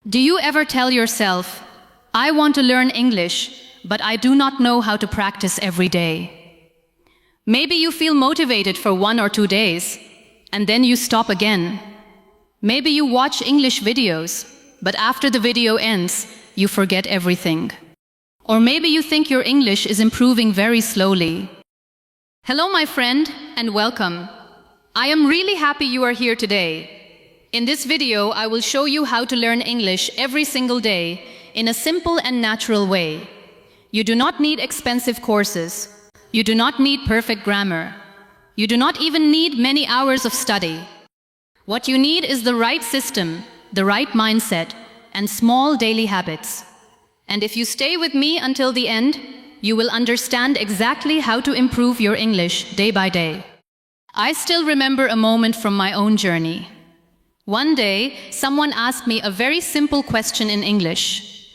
Do you ever tell yourself, I want to learn English, but I do not know how to practice every day? Maybe you feel motivated for 1 or 2 days, and then you stop again. Maybe you watch English videos, but after the video ends, you forget everything. Or maybe you think your English is improving very slowly. Hello, my friend, and welcome. I am really happy you are here today. In this video, I will show you how to learn English every single day in a simple and natural way. You do not need expensive courses. You do not need perfect grammar. You do not even need many hours of study. What you need is the right system, the right mindset, and small daily habits. And if you stay with me until the end, you will understand exactly how to improve your English day by day. I still remember a moment from my own journey. One day, someone asked me a very simple question in English.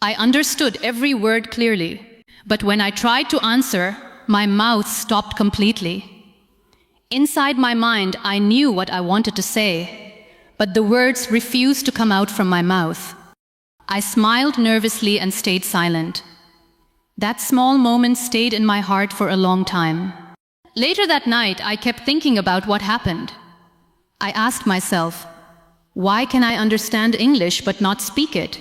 I understood every word clearly, but when I tried to answer, my mouth stopped completely. Inside my mind, I knew what I wanted to say, but the words refused to come out from my mouth. I smiled nervously and stayed silent. That small moment stayed in my heart for a long time. Later that night, I kept thinking about what happened. I asked myself, why can I understand English but not speak it?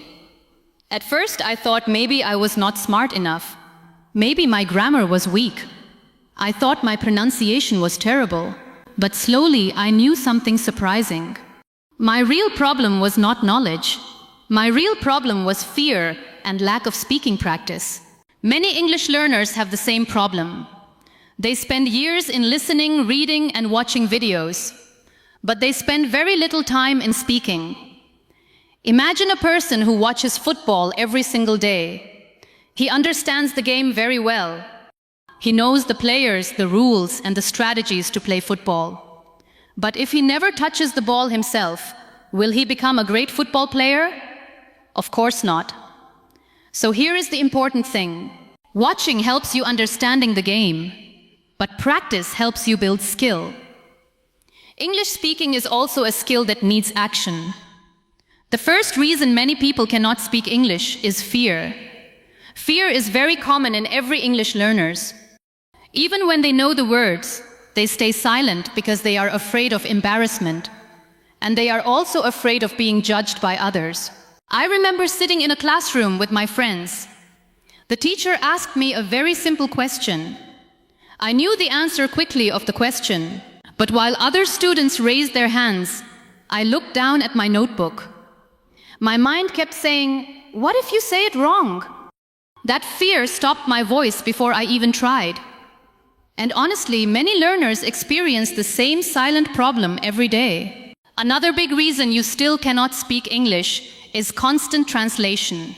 At first, I thought maybe I was not smart enough. Maybe my grammar was weak. I thought my pronunciation was terrible. But slowly, I knew something surprising. My real problem was not knowledge. My real problem was fear and lack of speaking practice. Many English learners have the same problem. They spend years in listening, reading, and watching videos. But they spend very little time in speaking. Imagine a person who watches football every single day. He understands the game very well. He knows the players, the rules, and the strategies to play football. But if he never touches the ball himself, will he become a great football player? Of course not. So here is the important thing. Watching helps you understanding the game, but practice helps you build skill. English speaking is also a skill that needs action. The first reason many people cannot speak English is fear. Fear is very common in every English learners. Even when they know the words, they stay silent because they are afraid of embarrassment. And they are also afraid of being judged by others. I remember sitting in a classroom with my friends. The teacher asked me a very simple question. I knew the answer quickly of the question. But while other students raised their hands, I looked down at my notebook. My mind kept saying, what if you say it wrong? That fear stopped my voice before I even tried. And honestly, many learners experience the same silent problem every day. Another big reason you still cannot speak English is constant translation.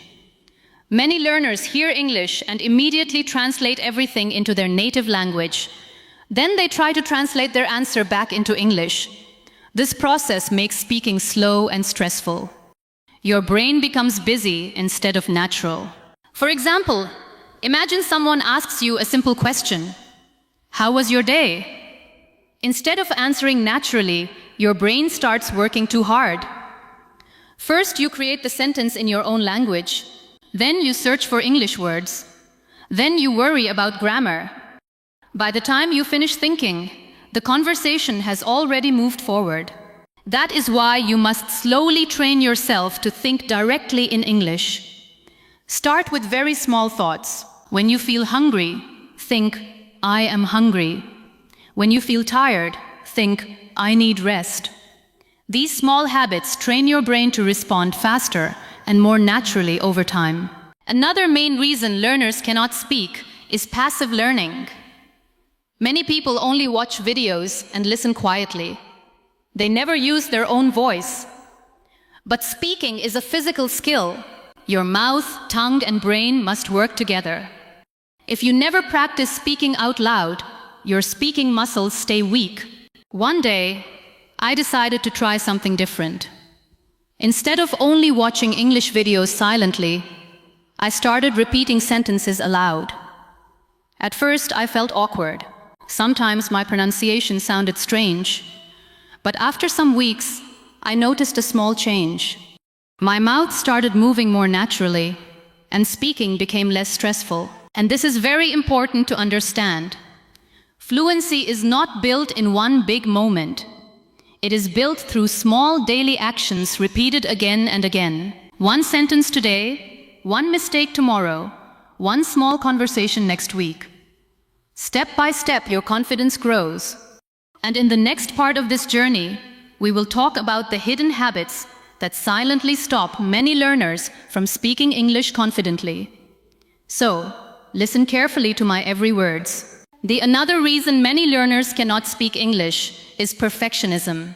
Many learners hear English and immediately translate everything into their native language. Then they try to translate their answer back into English. This process makes speaking slow and stressful. Your brain becomes busy instead of natural. For example, imagine someone asks you a simple question. How was your day? Instead of answering naturally, your brain starts working too hard. First, you create the sentence in your own language. Then you search for English words. Then you worry about grammar. By the time you finish thinking, the conversation has already moved forward. That is why you must slowly train yourself to think directly in English. Start with very small thoughts. When you feel hungry, think, I am hungry. When you feel tired, think, I need rest. These small habits train your brain to respond faster and more naturally over time. Another main reason learners cannot speak is passive learning. Many people only watch videos and listen quietly. They never use their own voice. But speaking is a physical skill. Your mouth, tongue, and brain must work together. If you never practice speaking out loud, your speaking muscles stay weak. One day, I decided to try something different. Instead of only watching English videos silently, I started repeating sentences aloud. At first, I felt awkward. Sometimes my pronunciation sounded strange. But after some weeks, I noticed a small change. My mouth started moving more naturally, and speaking became less stressful. And this is very important to understand. Fluency is not built in one big moment. It is built through small daily actions repeated again and again. One sentence today, one mistake tomorrow, one small conversation next week. Step by step, your confidence grows. And in the next part of this journey, we will talk about the hidden habits that silently stop many learners from speaking English confidently. So, listen carefully to my every words. Another reason many learners cannot speak English is perfectionism.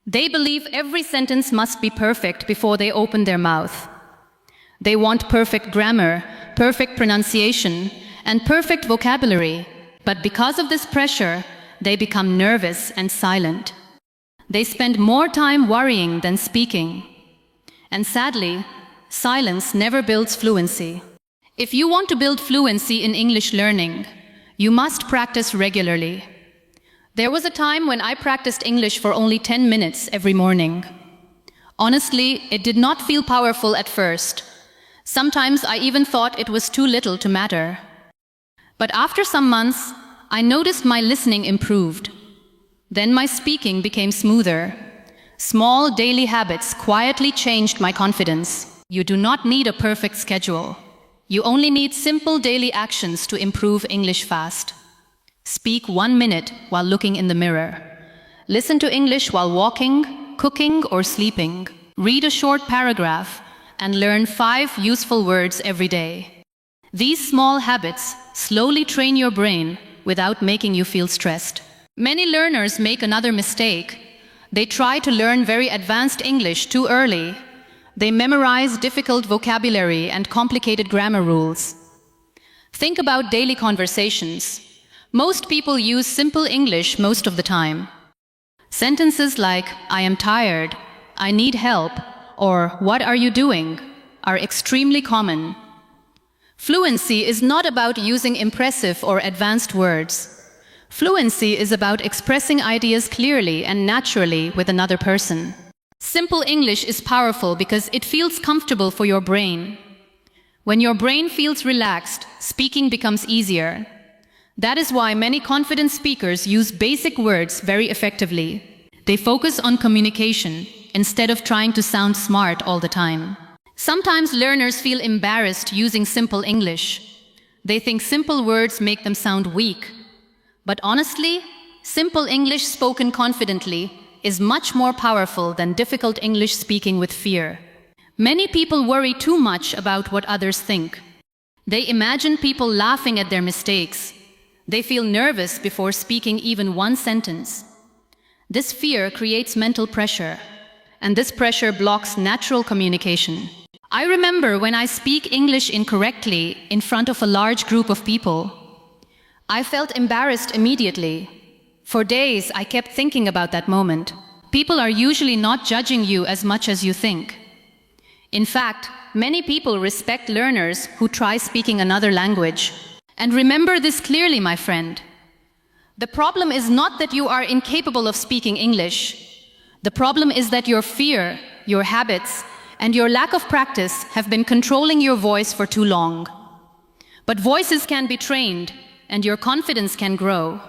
They believe every sentence must be perfect before they open their mouth. They want perfect grammar, perfect pronunciation, and perfect vocabulary. But because of this pressure, they become nervous and silent. They spend more time worrying than speaking. And sadly, silence never builds fluency. If you want to build fluency in English learning, you must practice regularly. There was a time when I practiced English for only 10 minutes every morning. Honestly, it did not feel powerful at first. Sometimes I even thought it was too little to matter. But after some months, I noticed my listening improved. Then my speaking became smoother. Small daily habits quietly changed my confidence. You do not need a perfect schedule. You only need simple daily actions to improve English fast. Speak 1 minute while looking in the mirror. Listen to English while walking, cooking, or sleeping. Read a short paragraph and learn 5 useful words every day. These small habits slowly train your brain without making you feel stressed. Many learners make another mistake. They try to learn very advanced English too early. They memorize difficult vocabulary and complicated grammar rules. Think about daily conversations. Most people use simple English most of the time. Sentences like, I am tired, I need help, or what are you doing, are extremely common. Fluency is not about using impressive or advanced words. Fluency is about expressing ideas clearly and naturally with another person. Simple English is powerful because it feels comfortable for your brain. When your brain feels relaxed, speaking becomes easier. That is why many confident speakers use basic words very effectively. They focus on communication instead of trying to sound smart all the time. Sometimes learners feel embarrassed using simple English. They think simple words make them sound weak. But honestly, simple English spoken confidently is much more powerful than difficult English speaking with fear. Many people worry too much about what others think. They imagine people laughing at their mistakes. They feel nervous before speaking even one sentence. This fear creates mental pressure, and this pressure blocks natural communication. I remember when I speak English incorrectly in front of a large group of people. I felt embarrassed immediately. For days, I kept thinking about that moment. People are usually not judging you as much as you think. In fact, many people respect learners who try speaking another language. And remember this clearly, my friend. The problem is not that you are incapable of speaking English. The problem is that your fear, your habits, and your lack of practice have been controlling your voice for too long. But voices can be trained, and your confidence can grow.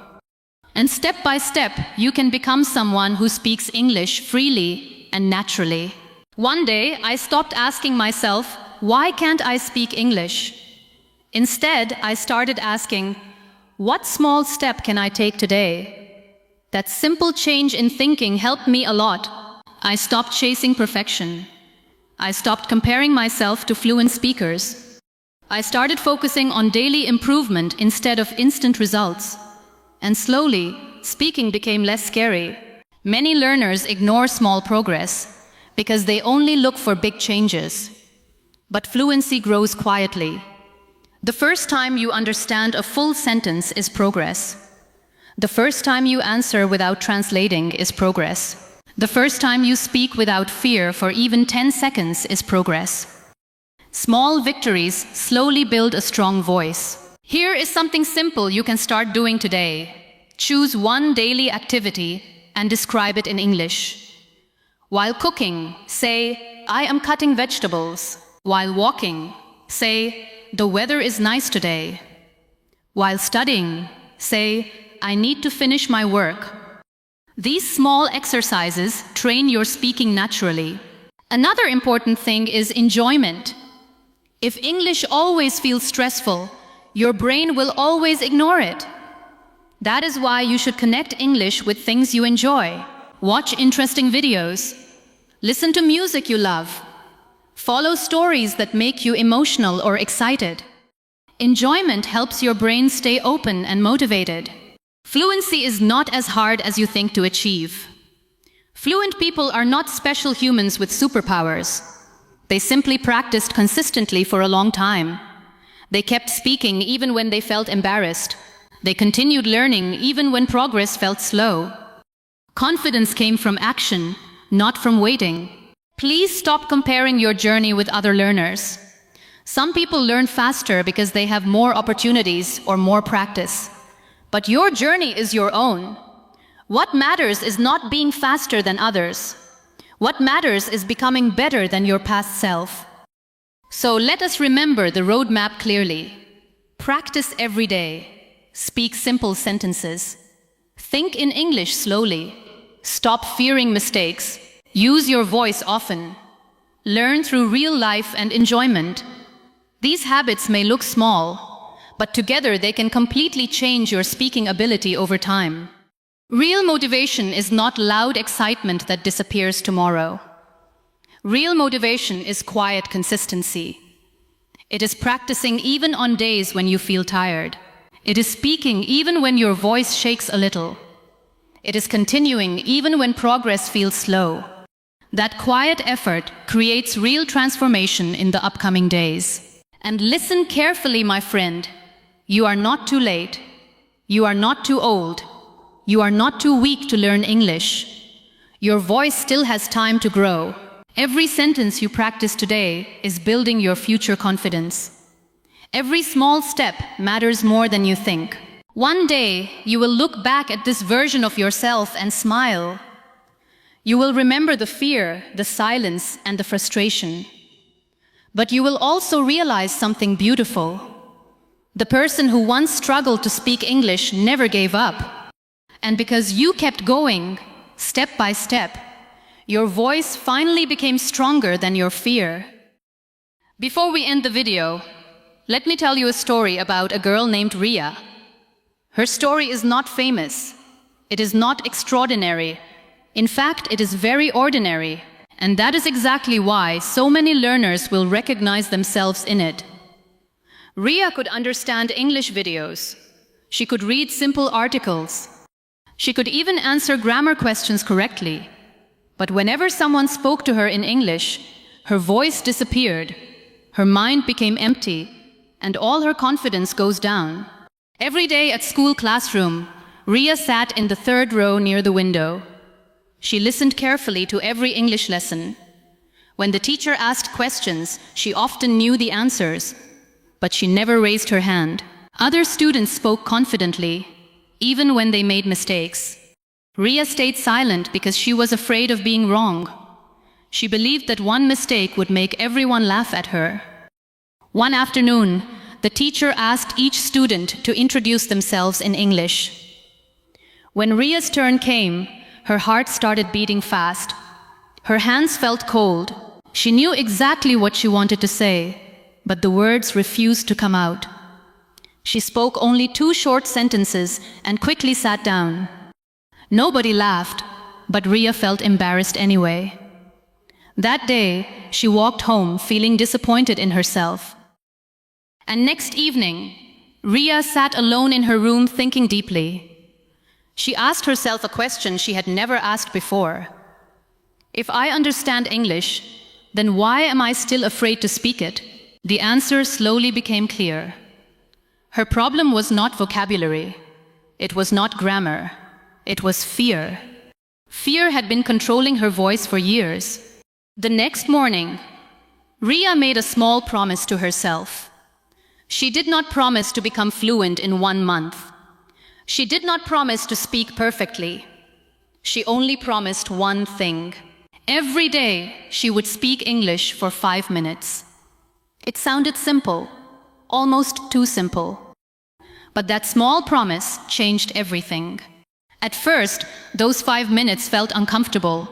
And step by step, you can become someone who speaks English freely and naturally. One day, I stopped asking myself, why can't I speak English? Instead, I started asking, what small step can I take today? That simple change in thinking helped me a lot. I stopped chasing perfection. I stopped comparing myself to fluent speakers. I started focusing on daily improvement instead of instant results. And slowly, speaking became less scary. Many learners ignore small progress because they only look for big changes. But fluency grows quietly. The first time you understand a full sentence is progress. The first time you answer without translating is progress. The first time you speak without fear for even 10 seconds is progress. Small victories slowly build a strong voice. Here is something simple you can start doing today. Choose one daily activity and describe it in English. While cooking, say, I am cutting vegetables. While walking, say, the weather is nice today. While studying, say, I need to finish my work. These small exercises train your speaking naturally. Another important thing is enjoyment. If English always feels stressful, your brain will always ignore it. That is why you should connect English with things you enjoy. Watch interesting videos. Listen to music you love. Follow stories that make you emotional or excited. Enjoyment helps your brain stay open and motivated. Fluency is not as hard as you think to achieve. Fluent people are not special humans with superpowers. They simply practiced consistently for a long time. They kept speaking even when they felt embarrassed. They continued learning even when progress felt slow. Confidence came from action, not from waiting. Please stop comparing your journey with other learners. Some people learn faster because they have more opportunities or more practice. But your journey is your own. What matters is not being faster than others. What matters is becoming better than your past self. So let us remember the roadmap clearly. Practice every day. Speak simple sentences. Think in English slowly. Stop fearing mistakes. Use your voice often. Learn through real life and enjoyment. These habits may look small, but together they can completely change your speaking ability over time. Real motivation is not loud excitement that disappears tomorrow. Real motivation is quiet consistency. It is practicing even on days when you feel tired. It is speaking even when your voice shakes a little. It is continuing even when progress feels slow. That quiet effort creates real transformation in the upcoming days. And listen carefully, my friend. You are not too late. You are not too old. You are not too weak to learn English. Your voice still has time to grow. Every sentence you practice today is building your future confidence. Every small step matters more than you think. One day, you will look back at this version of yourself and smile. You will remember the fear, the silence, and the frustration. But you will also realize something beautiful. The person who once struggled to speak English never gave up. And because you kept going, step by step, your voice finally became stronger than your fear. Before we end the video, let me tell you a story about a girl named Ria. Her story is not famous. It is not extraordinary. In fact, it is very ordinary. And that is exactly why so many learners will recognize themselves in it. Ria could understand English videos. She could read simple articles. She could even answer grammar questions correctly. But whenever someone spoke to her in English, her voice disappeared, her mind became empty, and all her confidence goes down. Every day at school classroom, Ria sat in the third row near the window. She listened carefully to every English lesson. When the teacher asked questions, she often knew the answers, but she never raised her hand. Other students spoke confidently, even when they made mistakes. Ria stayed silent because she was afraid of being wrong. She believed that one mistake would make everyone laugh at her. One afternoon, the teacher asked each student to introduce themselves in English. When Ria's turn came, her heart started beating fast. Her hands felt cold. She knew exactly what she wanted to say, but the words refused to come out. She spoke only 2 short sentences and quickly sat down. Nobody laughed, but Ria felt embarrassed anyway. That day, she walked home feeling disappointed in herself. And next evening, Ria sat alone in her room thinking deeply. She asked herself a question she had never asked before. If I understand English, then why am I still afraid to speak it? The answer slowly became clear. Her problem was not vocabulary. It was not grammar. It was fear. Fear had been controlling her voice for years. The next morning, Ria made a small promise to herself. She did not promise to become fluent in 1 month. She did not promise to speak perfectly. She only promised one thing. Every day, she would speak English for 5 minutes. It sounded simple, almost too simple. But that small promise changed everything. At first, those 5 minutes felt uncomfortable.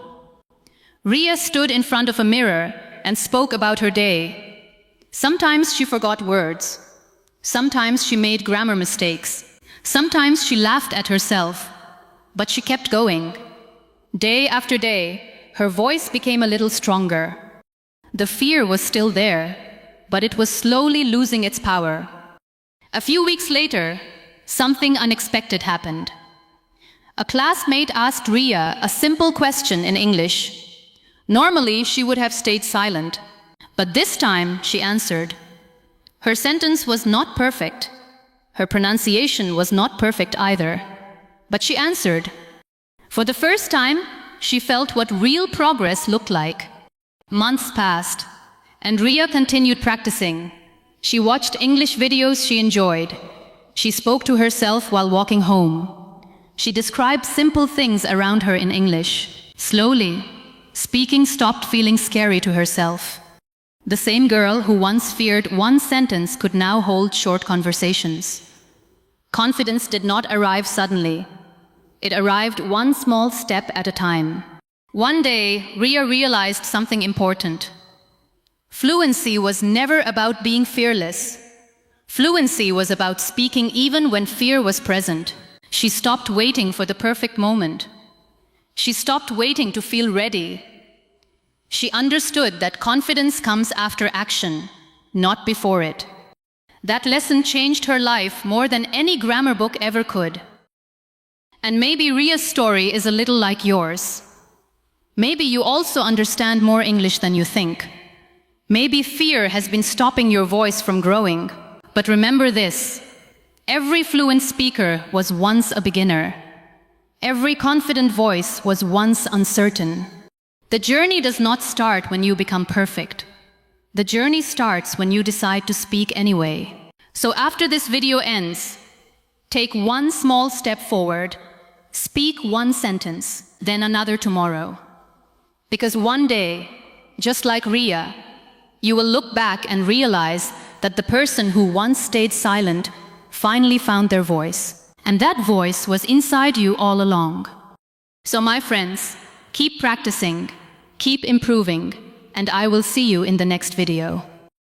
Ria stood in front of a mirror and spoke about her day. Sometimes she forgot words. Sometimes she made grammar mistakes. Sometimes she laughed at herself. But she kept going. Day after day, her voice became a little stronger. The fear was still there, but it was slowly losing its power. A few weeks later, something unexpected happened. A classmate asked Ria a simple question in English. Normally, she would have stayed silent, but this time she answered. Her sentence was not perfect. Her pronunciation was not perfect either, but she answered. For the first time, she felt what real progress looked like. Months passed, and Ria continued practicing. She watched English videos she enjoyed. She spoke to herself while walking home. She described simple things around her in English. Slowly, speaking stopped feeling scary to herself. The same girl who once feared one sentence could now hold short conversations. Confidence did not arrive suddenly. It arrived one small step at a time. One day, Ria realized something important. Fluency was never about being fearless. Fluency was about speaking even when fear was present. She stopped waiting for the perfect moment. She stopped waiting to feel ready. She understood that confidence comes after action, not before it. That lesson changed her life more than any grammar book ever could. And maybe Ria's story is a little like yours. Maybe you also understand more English than you think. Maybe fear has been stopping your voice from growing. But remember this: every fluent speaker was once a beginner. Every confident voice was once uncertain. The journey does not start when you become perfect. The journey starts when you decide to speak anyway. So after this video ends, take one small step forward, speak one sentence, then another tomorrow. Because one day, just like Ria, you will look back and realize that the person who once stayed silent finally found their voice. And that voice was inside you all along. So my friends, keep practicing, keep improving, and I will see you in the next video.